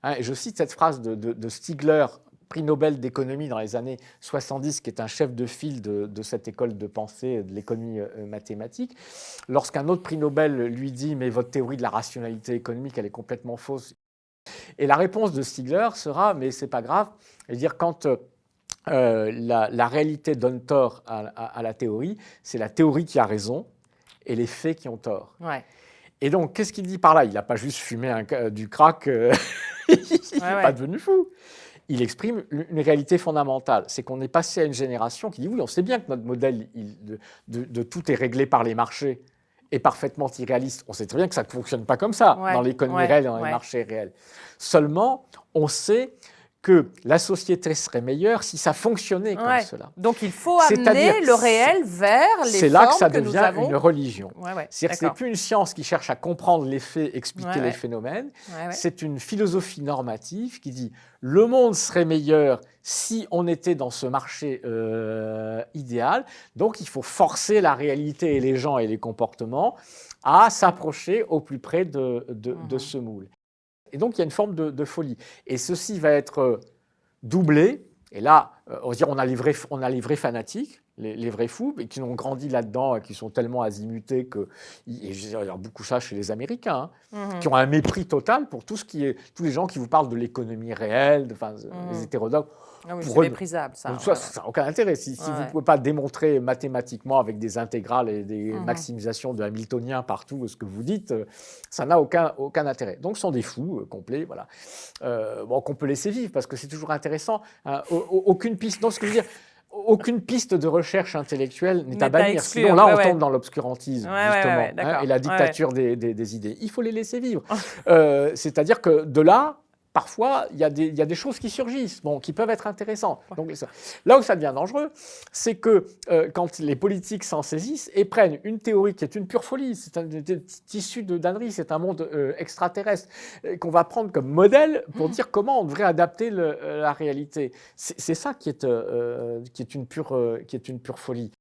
Hein, et je cite cette phrase de Stigler, prix Nobel d'économie dans les années 70, qui est un chef de file de cette école de pensée de l'économie mathématique. Lorsqu'un autre prix Nobel lui dit « mais votre théorie de la rationalité économique, elle est complètement fausse ». Et la réponse de Stigler sera « mais c'est pas grave ». C'est-à-dire quand la réalité donne tort à la théorie, c'est la théorie qui a raison et les faits qui ont tort. Ouais. Et donc, qu'est-ce qu'il dit par là? Il n'a pas juste fumé du crack, il n'est pas devenu fou. Il exprime une réalité fondamentale. C'est qu'on est passé à une génération qui dit oui, on sait bien que notre modèle de tout est réglé par les marchés est parfaitement irréaliste. On sait très bien que ça ne fonctionne pas comme ça dans l'économie réelle et dans les marchés réels. Seulement, on sait que la société serait meilleure si ça fonctionnait comme cela. Donc il faut amener le réel vers les formes que nous avons. C'est là que ça devient une religion. C'est-à-dire que ce n'est plus une science qui cherche à comprendre les faits, expliquer les phénomènes. C'est une philosophie normative qui dit le monde serait meilleur si on était dans ce marché idéal. Donc il faut forcer la réalité et les gens et les comportements à s'approcher au plus près de ce moule. Et donc, il y a une forme de folie. Et ceci va être doublé. Et là, on va dire, on a les vrais fanatiques, les vrais fous, et qui ont grandi là-dedans, et qui sont tellement azimutés que... Et il y a beaucoup ça chez les Américains, qui ont un mépris total pour tous les gens qui vous parlent de l'économie réelle, les hétérodoxes. Ah oui, c'est méprisable, ça. Ça n'a aucun intérêt. Si vous ne pouvez pas démontrer mathématiquement avec des intégrales et des maximisations de Hamiltonien partout ce que vous dites, ça n'a aucun intérêt. Donc, ce sont des fous complets, voilà. Qu'on peut laisser vivre, parce que c'est toujours intéressant. Hein, aucune piste, non, ce que je veux dire, aucune piste de recherche intellectuelle n'est à bannir. Sinon, là, on tombe dans l'obscurantisme, justement, et la dictature des idées. Il faut les laisser vivre. C'est-à-dire que de là... Parfois, il y a des choses qui surgissent, qui peuvent être intéressantes. Donc, là où ça devient dangereux, c'est que quand les politiques s'en saisissent et prennent une théorie qui est une pure folie, c'est un tissu de d'ânerie, c'est un monde extraterrestre, qu'on va prendre comme modèle pour dire comment on devrait adapter la réalité. C'est ça qui est une pure folie.